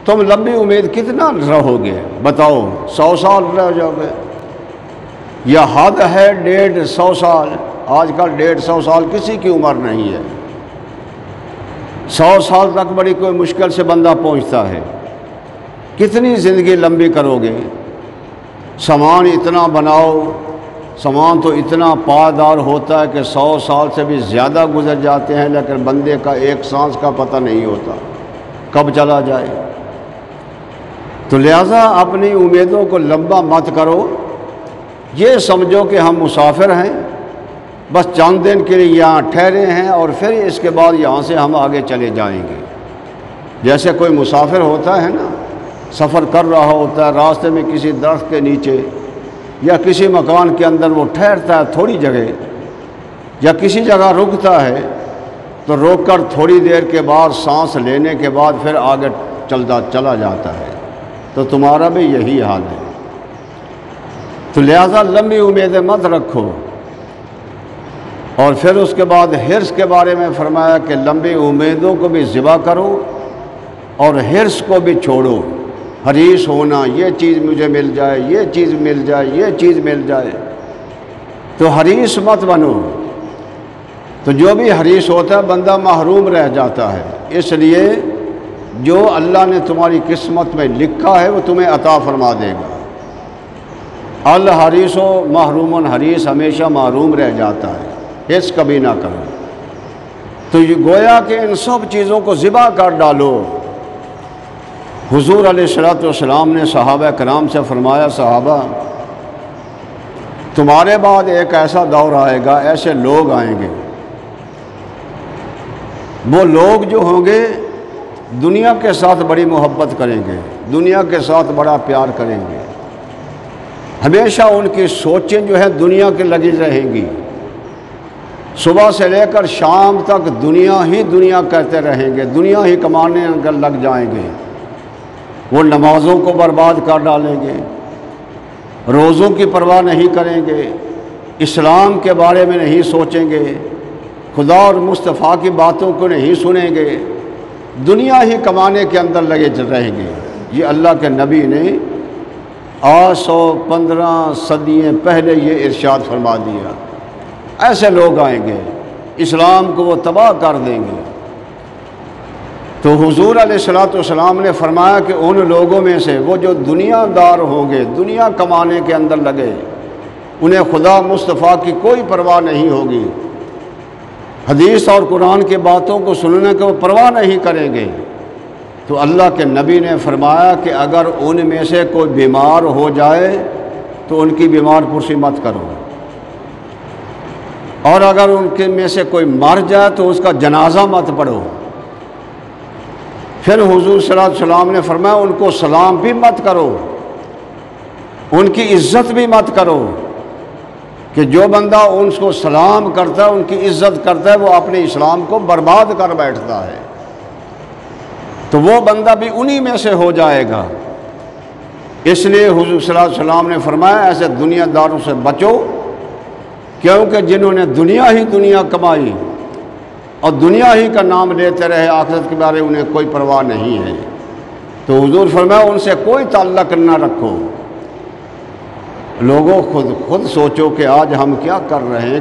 تم لمبی امید کتنا رہو گے بتاؤ؟ 100 سال رہ جاؤ گے یا حد ہے 150 سال؟ آج کل 150 سال کسی کی عمر نہیں ہے. 100 سال تک بڑی کوئی مشکل سے بندہ پہنچتا ہے. کتنی زندگی لمبی کرو گے؟ سامان اتنا بناؤ، سامان تو اتنا پائیدار ہوتا ہے کہ 100 سال سے بھی زیادہ گزر جاتے ہیں، لیکن بندے کا ایک سانس کا پتہ نہیں ہوتا کب چلا جائے. تو لہٰذا اپنی امیدوں کو لمبا مت کرو. یہ سمجھو کہ ہم مسافر ہیں، بس چند دن کے لیے یہاں ٹھہرے ہیں اور پھر اس کے بعد یہاں سے ہم آگے چلے جائیں گے. جیسے کوئی مسافر ہوتا ہے نا، سفر کر رہا ہوتا ہے، راستے میں کسی درخت کے نیچے یا کسی مکان کے اندر وہ ٹھہرتا ہے تھوڑی جگہ، یا کسی جگہ رکتا ہے تو روک کر تھوڑی دیر کے بعد سانس لینے کے بعد پھر آگے چلا جاتا ہے. تو تمہارا بھی یہی حال ہے. تو لہذا لمبی امیدیں مت رکھو. اور پھر اس کے بعد حرص کے بارے میں فرمایا کہ لمبی امیدوں کو بھی ذبح کرو اور حرص کو بھی چھوڑو. حریص ہونا، یہ چیز مجھے مل جائے، یہ چیز مل جائے، یہ چیز مل جائے، تو حریص مت بنو. تو جو بھی حریص ہوتا ہے بندہ محروم رہ جاتا ہے. اس لیے جو اللہ نے تمہاری قسمت میں لکھا ہے وہ تمہیں عطا فرما دے گا. الحریص و محروم الحریص، ہمیشہ محروم رہ جاتا ہے. حرص کبھی نہ کرو. تو یہ گویا کہ ان سب چیزوں کو ذبح کر ڈالو. حضور علیہ الصلوۃ والسلام نے صحابہ کرام سے فرمایا، صحابہ تمہارے بعد ایک ایسا دور آئے گا، ایسے لوگ آئیں گے، وہ لوگ جو ہوں گے دنیا کے ساتھ بڑی محبت کریں گے، دنیا کے ساتھ بڑا پیار کریں گے. ہمیشہ ان کی سوچیں جو ہے دنیا کے لگی رہیں گی. صبح سے لے کر شام تک دنیا ہی دنیا کہتے رہیں گے، دنیا ہی کمانے لگ جائیں گے. وہ نمازوں کو برباد کر ڈالیں گے، روزوں کی پرواہ نہیں کریں گے، اسلام کے بارے میں نہیں سوچیں گے، خدا اور مصطفیٰ کی باتوں کو نہیں سنیں گے، دنیا ہی کمانے کے اندر لگے رہیں گے. یہ اللہ کے نبی نے 815 صدیاں پہلے یہ ارشاد فرما دیا. ایسے لوگ آئیں گے، اسلام کو وہ تباہ کر دیں گے. تو حضور علیہ الصلوۃ والسلام نے فرمایا کہ ان لوگوں میں سے وہ جو دنیا دار ہوں گے، دنیا کمانے کے اندر لگے، انہیں خدا مصطفیٰ کی کوئی پرواہ نہیں ہوگی، حدیث اور قرآن کی باتوں کو سننے کو پرواہ نہیں کریں گے. تو اللہ کے نبی نے فرمایا کہ اگر ان میں سے کوئی بیمار ہو جائے تو ان کی بیمار پرسی مت کرو، اور اگر ان کے میں سے کوئی مر جائے تو اس کا جنازہ مت پڑھو. پھر حضور صلی اللہ علیہ وسلم نے فرمایا ان کو سلام بھی مت کرو، ان کی عزت بھی مت کرو، کہ جو بندہ ان کو سلام کرتا ہے، ان کی عزت کرتا ہے، وہ اپنے اسلام کو برباد کر بیٹھتا ہے. تو وہ بندہ بھی انہی میں سے ہو جائے گا. اس لیے حضور صلی اللہ علیہ وسلم نے فرمایا ایسے دنیا داروں سے بچو، کیونکہ جنہوں نے دنیا ہی دنیا کمائی اور دنیا ہی کا نام لیتے رہے، آخرت کے بارے انہیں کوئی پرواہ نہیں ہے. تو حضور فرمایا ان سے کوئی تعلق نہ رکھو. لوگوں خود سوچو کہ آج ہم کیا کر رہے ہیں.